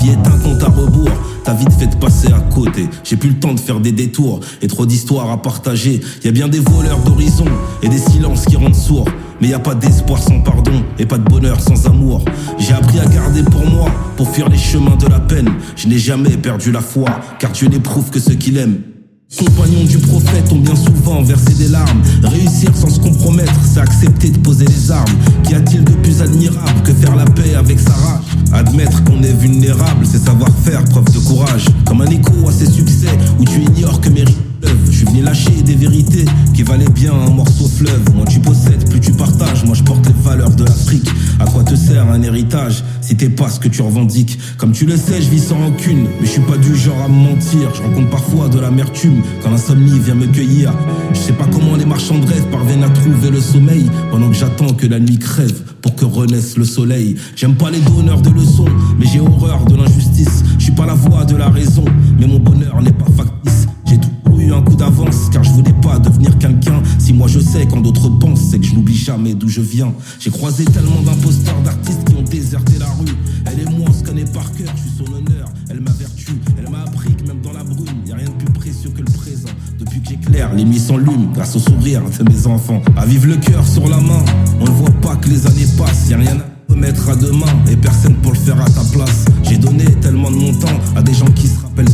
Vie est un compte à rebours, t'as vite fait de passer à côté. J'ai plus le temps de faire des détours et trop d'histoires à partager. Y a bien des voleurs d'horizon et des silences qui rendent sourds. Mais y a pas d'espoir sans pardon et pas de bonheur sans amour. J'ai appris à garder pour moi, pour fuir les chemins de la peine. Je n'ai jamais perdu la foi, car Dieu n'éprouve que ceux qu'il aime. Compagnons du prophète ont bien souvent versé des larmes. Réussir sans se compromettre, c'est accepter de poser les armes. Qu'y a-t-il de plus admirable que faire la paix avec sa rage? Admettre qu'on est vulnérable, c'est savoir faire preuve de courage. Comme un écho à ses succès, où tu ignores que mes rimes pleuvent. Je suis venu lâcher des vérités qui valaient bien un morceau fleuve. Moins tu possèdes, plus tu partages. Moi je porte les valeurs de l'Afrique. À quoi te sert un héritage si t'es pas ce que tu revendiques? Comme tu le sais, je vis sans rancune, mais je suis pas du genre à me mentir. Je rencontre parfois de l'amertume quand l'insomnie vient me cueillir. Je sais pas comment les marchands de rêve parviennent à trouver le sommeil pendant que j'attends que la nuit crève pour que renaisse le soleil. J'aime pas les donneurs de leçons, mais j'ai horreur de l'injustice. Je suis pas la voix de la raison, mais mon bonheur n'est pas factice. J'ai toujours eu un coup d'avance, car je voulais pas devenir quelqu'un. Si moi je sais quand d'autres pensent, c'est que je n'oublie jamais d'où je viens. J'ai croisé tellement d'imposteurs, d'artistes qui ont déserté la rue. Elle et moi on se connaît par cœur, je suis son honneur, elle m'a vertu. Elle m'a appris que même dans la brume, y a rien de plus précieux que le présent. Depuis que j'éclaire, les nuits s'enlument grâce au sourire de mes enfants. À vivre le cœur sur la main, on ne voit pas que les années passent. Y a rien à remettre à demain et personne pour le faire à ta place. J'ai donné tellement de mon temps à des gens qui se rappellent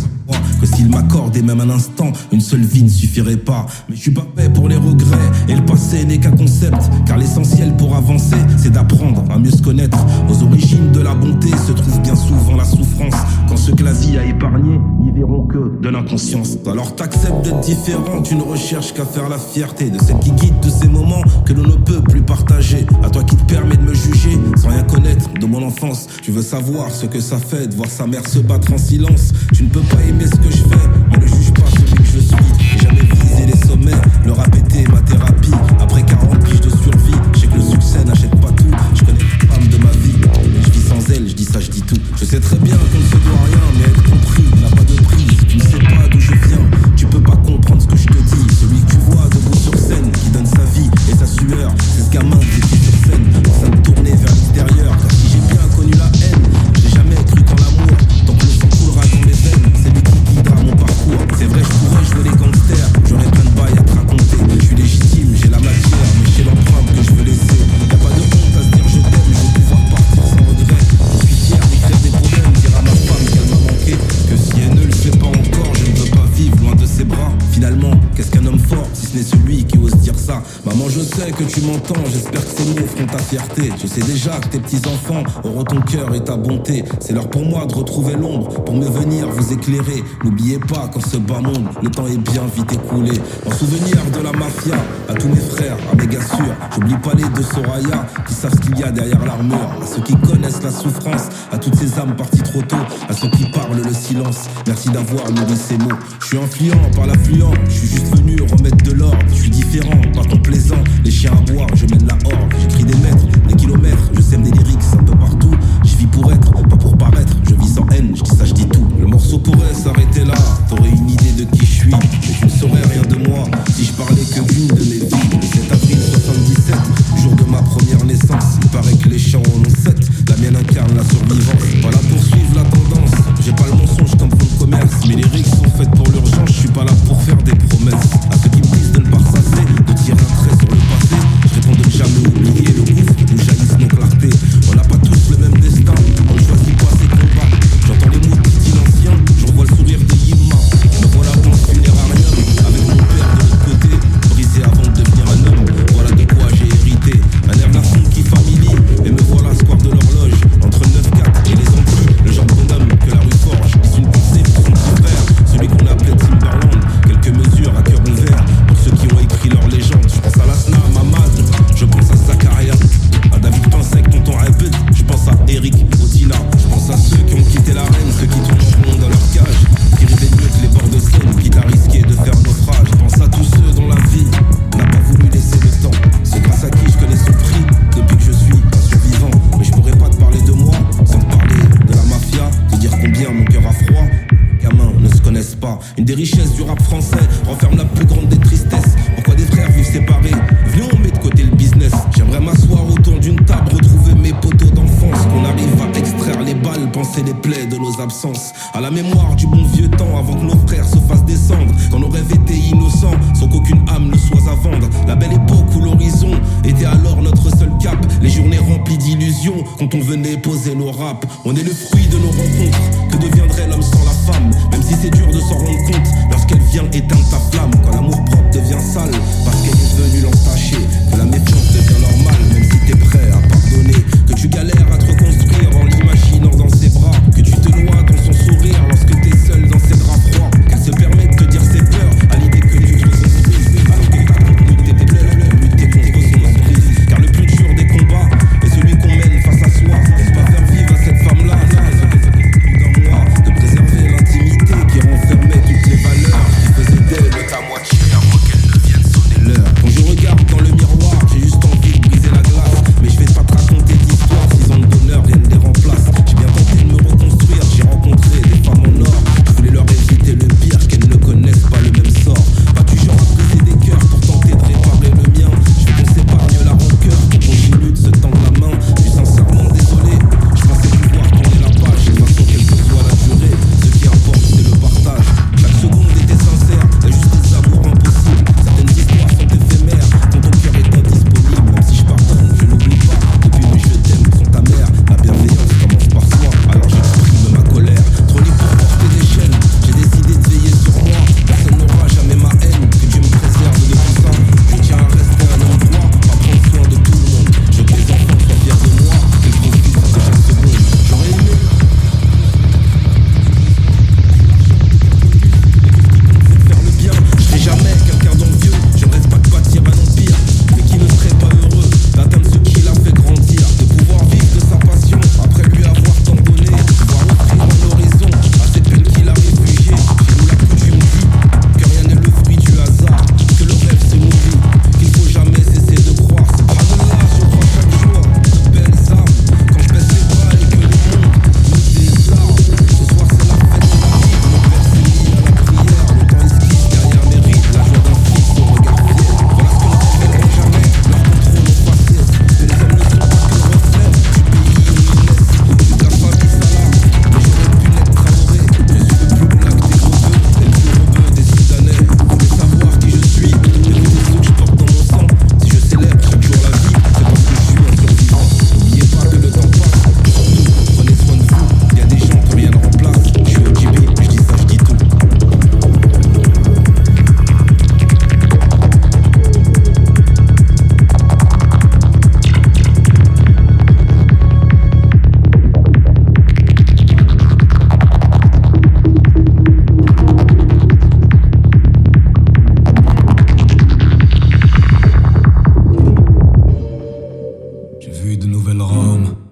que s'ils m'accordaient même un instant, une seule vie ne suffirait pas. Mais je suis pas fait pour les regrets, et le passé n'est qu'un concept. Car l'essentiel pour avancer, c'est d'apprendre à mieux se connaître. Aux origines de la bonté se trouve bien souvent la souffrance. Quand ceux que la vie a épargnés n'y verront que de l'inconscience. Alors t'acceptes d'être différent, tu ne recherches qu'à faire la fierté de celle qui guide tous ces moments que l'on ne peut plus partager. À toi qui te permet de me juger sans rien connaître de mon enfance. Tu veux savoir ce que ça fait de voir sa mère se battre en silence. Tu ne peux pas aimer ce que je fais, mais ne juge pas celui que je suis. J'ai jamais visé les sommets, le rap était ma thérapie. Après 40 piges de survie, je sais que le succès n'achète pas tout. Je connais les femmes de ma vie, je vis sans elle, je dis ça, je dis tout. Je sais très bien qu'on ne se doit rien, mais être compris n'a pas de prix. Si tu ne sais pas d'où je viens, tu peux pas comprendre ce que je te dis. Celui que tu vois debout sur scène, qui donne sa vie et sa sueur, c'est ce gamin qui est sur scène, en train de tourner vers l'extérieur. Car si j'ai bien connu la haine, j'ai jamais cru qu'en l'amour, tant que le sang coulera dans mes veines, c'est lui qui guidera mon parcours. C'est vrai, je pourrais jouer les gangsters, j'aurais plein de bails à te raconter. Je suis légitime, j'ai la matière, mais j'ai l'empreinte que je veux laisser. Y'a pas de honte à se dire je t'aime, je veux pouvoir partir sans regret. Je suis fier d'écrire des problèmes, dire à ma femme qu'elle m'a manqué, que si elle ne le fait pas encore, je ne veux pas vivre loin de ses bras. Finalement, qu'est-ce qu'un homme fort, si ce n'est celui qui ose dire ça? Maman, je sais que tu m'entends, j'espère que ces mots feront ta fierté. Je sais déjà que tes petits-enfants auront ton cœur et ta bonté. C'est l'heure pour moi de retrouver l'ombre, pour me venir vous éclairer. N'oubliez pas qu'en ce bas monde, le temps est bien vite écoulé. En souvenir de la mafia, à tous mes frères, à mes gars sûrs. J'oublie pas les deux Soraya, qui savent ce qu'il y a derrière l'armure. À ceux qui connaissent la souffrance, à toutes ces âmes parties trop tôt, à ceux qui parlent le silence, merci d'avoir nourri ces mots. Je suis influent par l'affluent, je suis juste venu remettre de l'ordre. Je suis différent, pas complaisant, les chiens à boire, je mène la horde. J'écris des mètres, des kilomètres, je sème des lyrics un peu partout. Je vis pour être, pas pour paraître, je vis sans haine, je dis ça, je dis tout. Le morceau pourrait s'arrêter là, t'aurais une idée de qui je suis, mais tu ne saurais rien de moi si je parlais que d'une de mes vies. Le 7 avril 77, jour de ma première naissance, il paraît que les chants en ont 7, la mienne incarne la survivance. Pas là pour suivre la tendance, j'ai pas le mensonge comme fond de commerce. Mes lyrics sont faites pour l'urgence, je suis pas là pour faire des promesses. À ceux qui me disent de ne pas ressasser, de tirer un trait sur le passé, je réponds de ne jamais oublier le gouffre d'où jaillissent nos clartés. On n'a pas tous le même destin, on ne choisit pas ses combats. J'entends les mots dits anciens, je revois le sourire des Yimma. Me voilà dans le funérarium, avec mon père de l'autre côté, brisé avant de devenir un homme. Voilà de quoi j'ai hérité, un air d'un qui familier. Et me voilà square de l'horloge, entre le 9-4 et les Antilles. Le genre de bonhomme que la rue forge, c'est une poussée pour son petit frère, celui qu'on appelait Timberland. Quelques mesures à cœur ouvert, pour ceux qui ont écrit leur légende. Je pense à Lasna, à Mamad, je pense à Zakaria, à David Pinsec, tonton Répète, je pense à Eric, Otina. Je pense à ceux qui ont quitté l'arène, ceux qui tournent rond dans leur cage, qui rêvaient mieux que les bords de Seine, quitte à risquer de faire naufrage. Je pense à tous ceux dont la vie n'a pas voulu laisser le temps. C'est grâce à qui je connais son prix, depuis que je suis un survivant. Mais je pourrais pas te parler de moi, sans te parler de la mafia, te dire combien mon cœur a froid. Gamins ne se connaissent pas. Une des richesses du rap français renferme la plus grande des tristesses. Pourquoi des frères vivent séparés? Viens, on met de côté le business. J'aimerais m'asseoir autour d'une table, retrouver mes poteaux d'enfance, qu'on arrive à extraire les balles panser les plaies de nos absences. À la mémoire du bon vieux temps, avant que nos frères se fassent descendre. Quand nos rêves étaient innocents, sans qu'aucune âme ne soit à vendre. La belle époque où l'horizon était alors notre seul cap. Les journées remplies d'illusions, quand on venait poser nos raps. On est le fruit de nos rencontres, que deviendrait l'homme sans la femme. Même si c'est dur de s'en rendre compte, lorsqu'elle vient éteindre ta flamme. Quand l'amour propre devient sale, parce qu'elle est venue l'entacher. Que la méfiance devient normale, même si t'es prêt à pardonner. Que tu galères à te reconstruire en l'imaginant dans ses bras. Que tu te noies dans son sourire lorsque t'es seul dans ses draps froids. Qu'elle se permet de te dire ses peurs à l'idée que tu te reconstruises. Alors qu'elle t'a lutter tes pleurs, lutter contre son emprise. Car le plus dur des combats est celui qu'on mène face à soi. Laisse pas faire vivre à cette femme-là d'un moi, de préserver l'intimité qui renfermait toutes les valeurs qui faisaient d'elle ta moitié avant qu'elle ne vienne sonner l'heure. Quand je regarde dans le miroir, j'ai juste envie de briser la glace. Mais je vais pas te raconter d'histoire, 6 ans de bonheur, rien ne les remplace. J'ai bien tenté de me reconstruire, j'ai rencontré des femmes en or. Je voulais leur éviter le pire, qu'elles ne connaissent pas le même sort. Pas du genre à briser des cœurs pour tenter de réparer le mien. Je veux qu'on s'épargne la rancœur, qu'on continue de se tendre la main. Je suis sincèrement désolé, je pensais pouvoir tourner la page. De toute façon, quelle que soit la durée, ce qui importe c'est le partage. Chaque seconde était sincère, y'a juste des amours impossibles. Certaines histoires sont éphémères, quand ton cœur est indisponible. Même si je pardonne, je n'oublie pas. Depuis mes je t'aime sont ta mère. La bienveillance commence par soi, alors j'exprime ma colère. Trop libre pour porter des chaînes, j'ai décidé de veiller sur moi. Personne n'aura jamais ma haine, que Dieu me préserve de tout ça. Je tiens à rester un homme droit, à prendre soin de tout le monde. Je veux que les enfants soient fiers de moi, qu'ils profitent de chaque seconde. J'aurais aimé faire le bien, je serai jamais quelqu'un d'envieux. Je ne reste pas de bâtir un empire, mais qui ne serait pas heureux d'atteindre ce qui l'a fait grandir, de pouvoir vivre de sa passion après lui avoir tant donné, pouvoir offrir un horizon à ces peines qu'il a réfugiées. Chez nous la coutume dit que rien n'est le fruit du hasard, que le rêve se nourrit, qu'il faut jamais cesser de croire. Subhanallah, je crois chaque jour de belles âmes quand je baisse les bras et que le monde me désarme. Ce soir c'est la fête de la vie, mon père s'est mis à la prière. Le temps esquisse derrière mes rides, la joie d'un fils au regard fier. Voilà ce que ne révéleront jamais leur contrôle aux facettes. Que les hommes ne sont pas que le reflet du pays où ils naissent. De la famille Salah, mais j'aurais pu l'être Traoré. Je suis le plus black des gros bœufs et le plus rebeu des Soudanais. Vous voulez savoir qui je suis, écoutez ce que je porte dans mon sang. Si je célèbre chaque jour la vie, c'est parce que je suis un survivant. N'oubliez pas que le temps passe, surtout prenez soin de vous. Y a des gens que rien ne remplace. Je suis au JB, je dis ça, je dis tout. J'ai vu de nouvelles Roms.